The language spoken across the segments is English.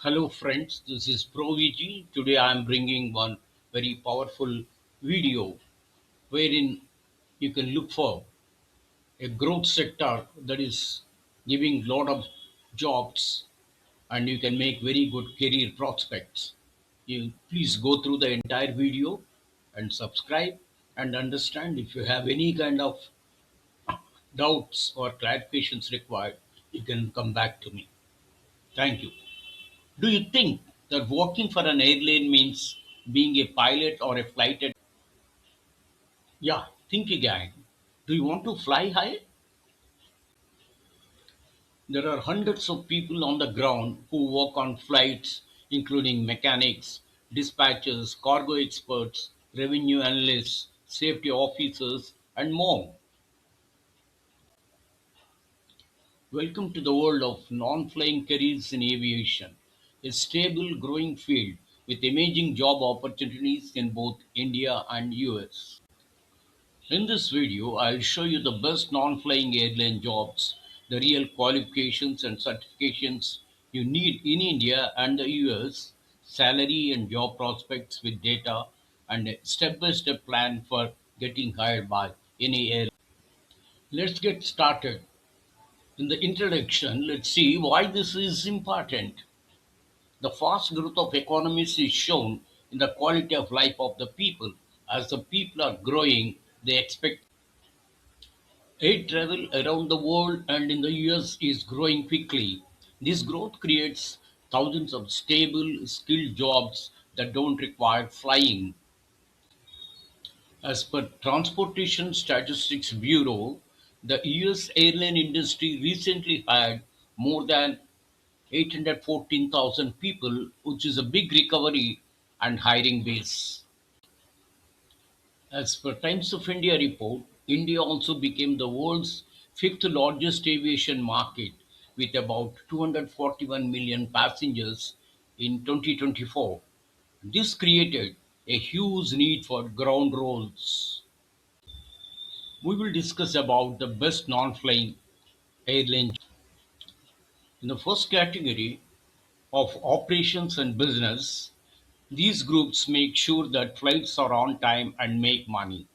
Hello friends, this is ProVG. Today I am bringing one very powerful video wherein you can look for a growth sector that is giving lot of jobs and you can make very good career prospects. You please go through the entire video and subscribe and understand. If you have any kind of doubts or clarifications required, you can come back to me. Thank you. Do you think that working for an airline means being a pilot or a flight attendant? Yeah, think again. Do you want to fly high? There are hundreds of people on the ground who work on flights, including mechanics, dispatchers, cargo experts, revenue analysts, safety officers, and more. Welcome to the world of non-flying careers in aviation, a stable, growing field with amazing job opportunities in both India and US. In this video, I'll show you the best non-flying airline jobs, the real qualifications and certifications you need in India and the US, salary and job prospects with data, and a step-by-step plan for getting hired by any airline. Let's get started. In the introduction, let's see why this is important. The fast growth of economies is shown in the quality of life of the people. As the people are growing, they expect air travel around the world and in the US is growing quickly. This growth creates thousands of stable, skilled jobs that don't require flying. As per Transportation Statistics Bureau, the US airline industry recently hired more than 814,000 people, which is a big recovery and hiring base. As per Times of India report, India also became the world's fifth largest aviation market with about 241 million passengers in 2024. This created a huge need for ground roles. We will discuss about the best non-flying airline. In the first category of operations and business, these groups make sure that flights are on time and make money.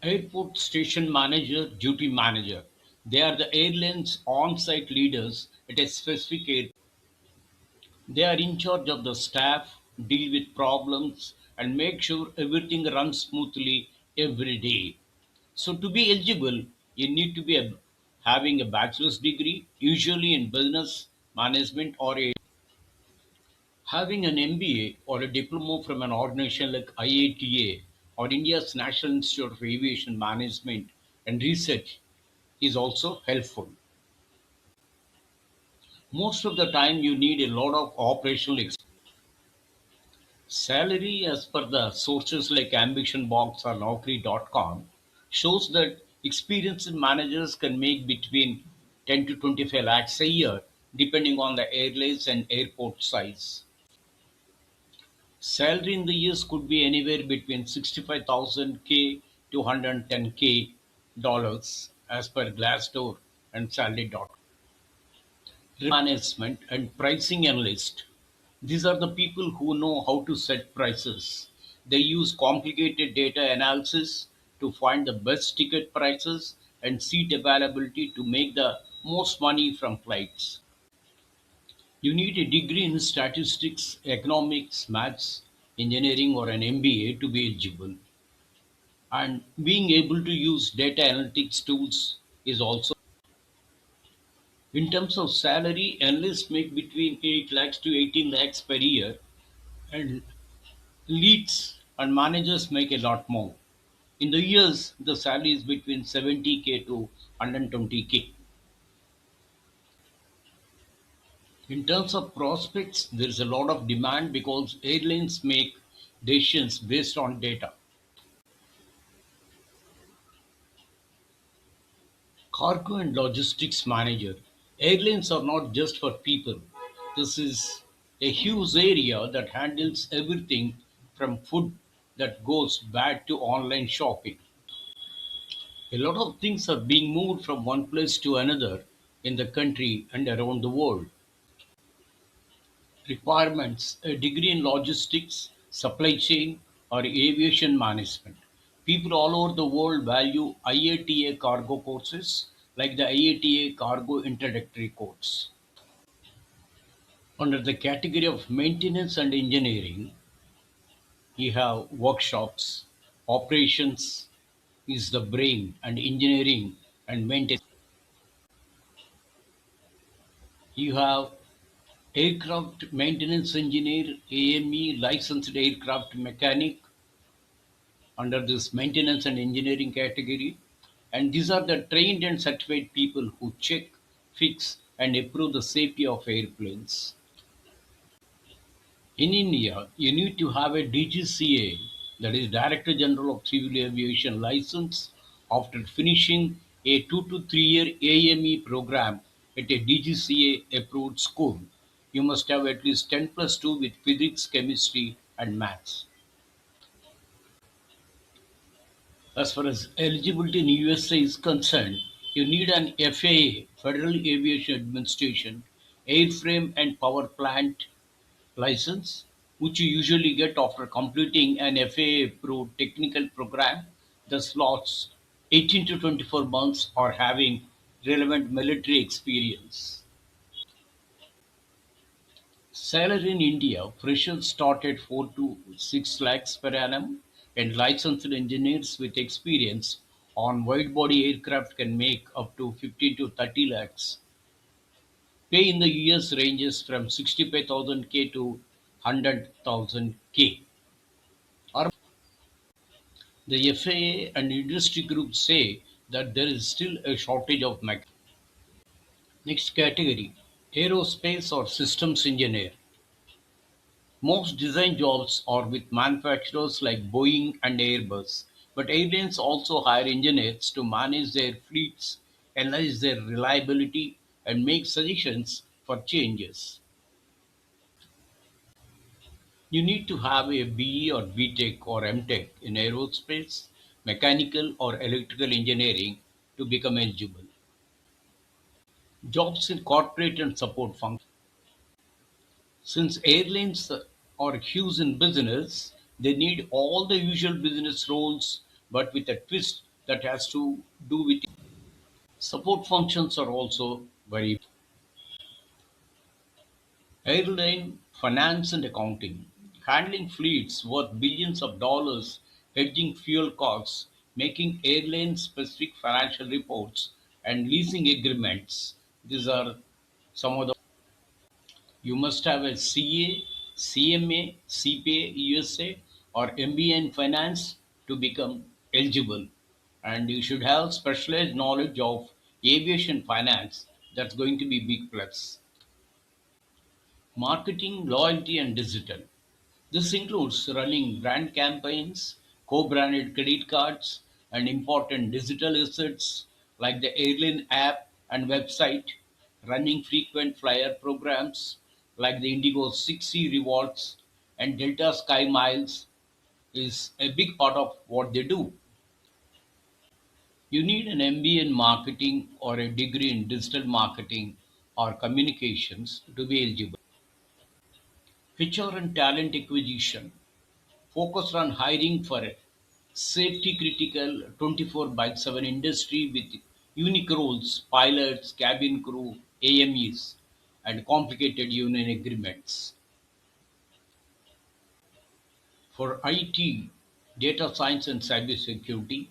Airport station manager, duty manager. They are the airline's on-site leaders at a specific airport. They are in charge of the staff, deal with problems, and make sure everything runs smoothly every day. So to be eligible, you need to be having a bachelor's degree, usually in business management or a having an MBA or a diploma from an organization like IATA or India's National Institute of Aviation Management and Research is also helpful. Most of the time, you need a lot of operational salary, as per the sources like Ambition Box or Naukri.com, shows that experienced managers can make between 10 to 25 lakhs a year, depending on the airlines and airport size. Salary in the US could be anywhere between 65,000 K to 110 K dollars as per Glassdoor and Salary.com. Management and pricing analyst. These are the people who know how to set prices. They use complicated data analysis to find the best ticket prices and seat availability to make the most money from flights. You need a degree in statistics, economics, maths, engineering, or an MBA to be eligible. And being able to use data analytics tools is also. In terms of salary, analysts make between 8 lakhs to 18 lakhs per year, and leads and managers make a lot more. In the years, the salary is between 70K to 120K. In terms of prospects, there is a lot of demand because airlines make decisions based on data. Cargo and logistics manager. Airlines are not just for people. This is a huge area that handles everything from food that goes bad to online shopping. A lot of things are being moved from one place to another in the country and around the world. Requirements: a degree in logistics, supply chain, or aviation management. People all over the world value IATA cargo courses like the IATA Cargo Introductory course. Under the category of maintenance and engineering, you have workshops, operations is the brain, and engineering and maintenance. You have aircraft maintenance engineer, AME, licensed aircraft mechanic under this maintenance and engineering category. And these are the trained and certified people who check, fix, and improve the safety of airplanes. In India, you need to have a DGCA, that is Director General of Civil Aviation license, after finishing a 2 to 3 year AME program at a DGCA approved school. You must have at least 10 plus 2 with physics, chemistry, and maths. As far as eligibility in USA is concerned, you need an FAA, Federal Aviation Administration, airframe and power plant license, which you usually get after completing an FAA-approved technical program that lasts 18 to 24 months or having relevant military experience. Salary in India, freshers start at 4 to 6 lakhs per annum, and licensed engineers with experience on wide-body aircraft can make up to 15 to 30 lakhs. Pay in the US ranges from 65,000 K to 100,000 K. The FAA and industry groups say that there is still a shortage of mechanics. Next category: aerospace or systems engineer. Most design jobs are with manufacturers like Boeing and Airbus, but airlines also hire engineers to manage their fleets, analyze their reliability, and make suggestions for changes. You need to have a BE or BTech or MTech in aerospace, mechanical, or electrical engineering to become eligible. Jobs in corporate and support functions. Since airlines are huge in business, they need all the usual business roles, but with a twist that has to do with support functions are also very. Airline finance and accounting, handling fleets worth billions of dollars, hedging fuel costs, making airline specific financial reports, and leasing agreements. These are some of the. You must have a CA, CMA, CPA USA, or MBA in finance to become eligible. And you should have specialized knowledge of aviation finance. That's going to be big plus. Marketing, loyalty, and digital. This includes running brand campaigns, co-branded credit cards, and important digital assets like the airline app and website, running frequent flyer programs like the Indigo 6C rewards and Delta Sky Miles is a big part of what they do. You need an MBA in marketing or a degree in digital marketing or communications to be eligible. HR and talent acquisition focused on hiring for a safety-critical 24 by 7 industry with unique roles, pilots, cabin crew, AMEs, and complicated union agreements. For IT, data science, and cybersecurity,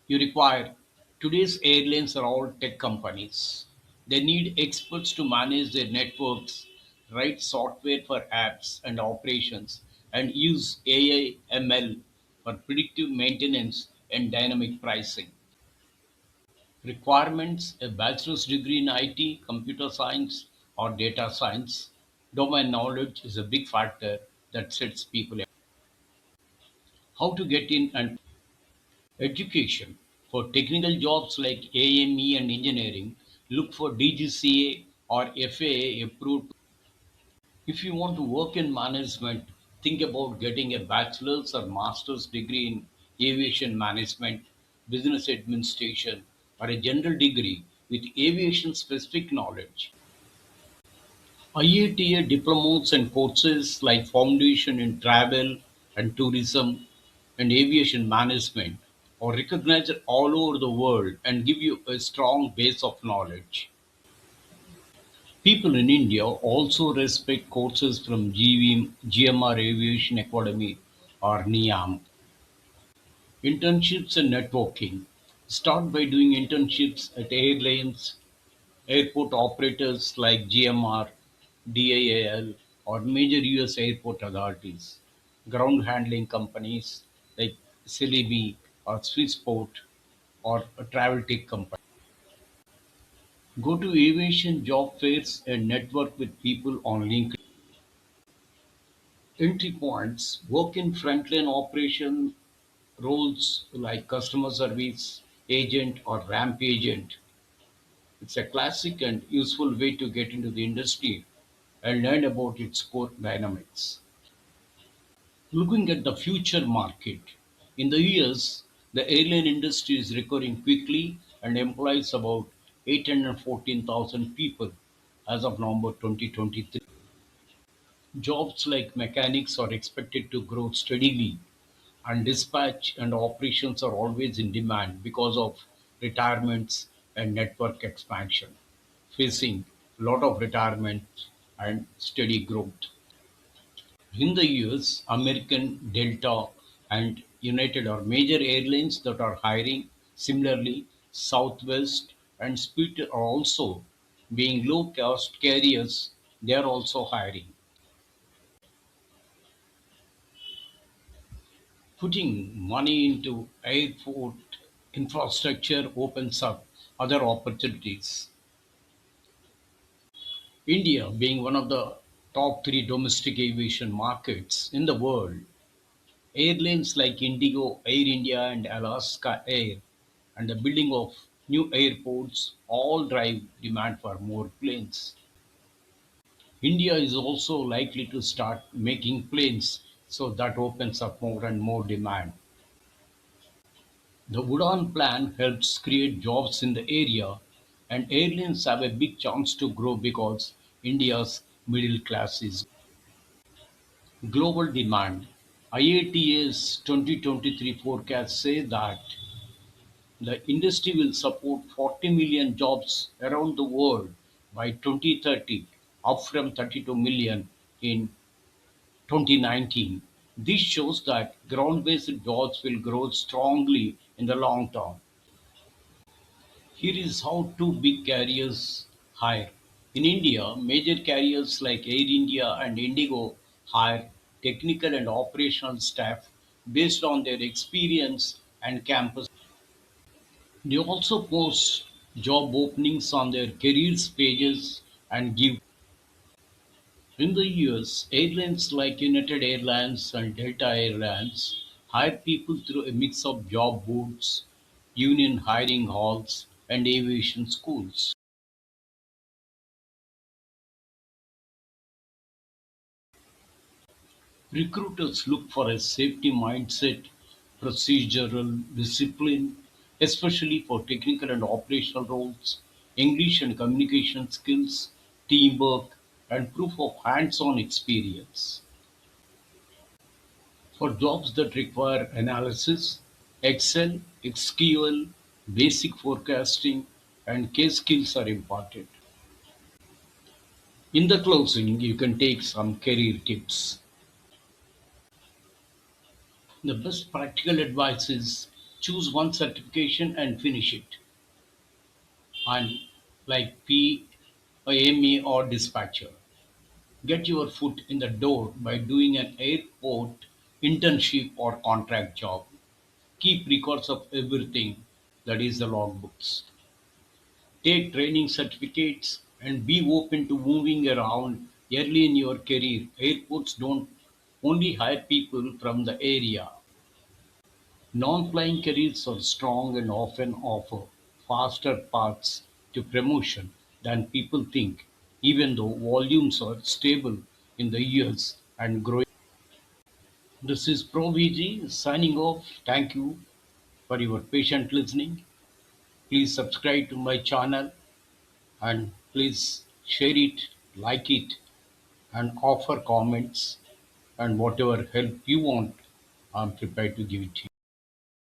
you require. Today's airlines are all tech companies. They need experts to manage their networks, write software for apps and operations, and use AI ML for predictive maintenance and dynamic pricing. Requirements: a bachelor's degree in IT, computer science, or data science. Domain knowledge is a big factor that sets people apart. How to get in and education. For technical jobs like AME and engineering, look for DGCA or FAA approved. If you want to work in management, think about getting a bachelor's or master's degree in aviation management, business administration, or a general degree with aviation specific knowledge. IATA diplomas and courses like Foundation in Travel and Tourism and Aviation Management are recognized all over the world and give you a strong base of knowledge. People in India also respect courses from GMR Aviation Academy or NIAM. Internships and networking. Start by doing internships at airlines, airport operators like GMR, DIAL, or major US airport authorities, ground handling companies like Celebi or Swissport, or a travel tech company. Go to aviation job fairs and network with people on LinkedIn. Entry points: work in frontline operation roles like customer service agent or ramp agent. It's a classic and useful way to get into the industry and learn about its core dynamics. Looking at the future market, in the US, the airline industry is recovering quickly and employs about 814,000 people as of November 2023. Jobs like mechanics are expected to grow steadily, and dispatch and operations are always in demand because of retirements and network expansion, facing a lot of retirement and steady growth. In the US, American, Delta, and United are major airlines that are hiring. Similarly, Southwest and Spirit are also being low-cost carriers. They are also hiring. Putting money into airport infrastructure opens up other opportunities. India, being one of the top three domestic aviation markets in the world, airlines like Indigo, Air India, and Alaska Air, and the building of new airports all drive demand for more planes. India is also likely to start making planes, so that opens up more and more demand. The Udaan plan helps create jobs in the area, and airlines have a big chance to grow because India's middle class is global demand. IATA's 2023 forecasts say that the industry will support 40 million jobs around the world by 2030, up from 32 million in 2019. This shows that ground-based jobs will grow strongly in the long term. Here is how two big carriers hire. In India, major carriers like Air India and Indigo hire technical and operational staff based on their experience and campus. They also post job openings on their careers pages and give. In the US, airlines like United Airlines and Delta Airlines hire people through a mix of job boards, union hiring halls, and aviation schools. Recruiters look for a safety mindset, procedural discipline, especially for technical and operational roles, English and communication skills, teamwork, and proof of hands-on experience. For jobs that require analysis, Excel, SQL, basic forecasting, and case skills are important. In the closing, you can take some career tips. The best practical advice is choose one certification and finish it. And like PME or dispatcher, get your foot in the door by doing an airport internship or contract job. Keep records of everything, that is the logbooks. Take training certificates and be open to moving around early in your career. Airports don't only hire people from the area. Non-flying careers are strong and often offer faster paths to promotion than people think, even though volumes are stable in the years and growing. This is ProVG signing off. Thank you for your patient listening. Please subscribe to my channel and please share it, like it, and offer comments and whatever help you want. I'm prepared to give it to you.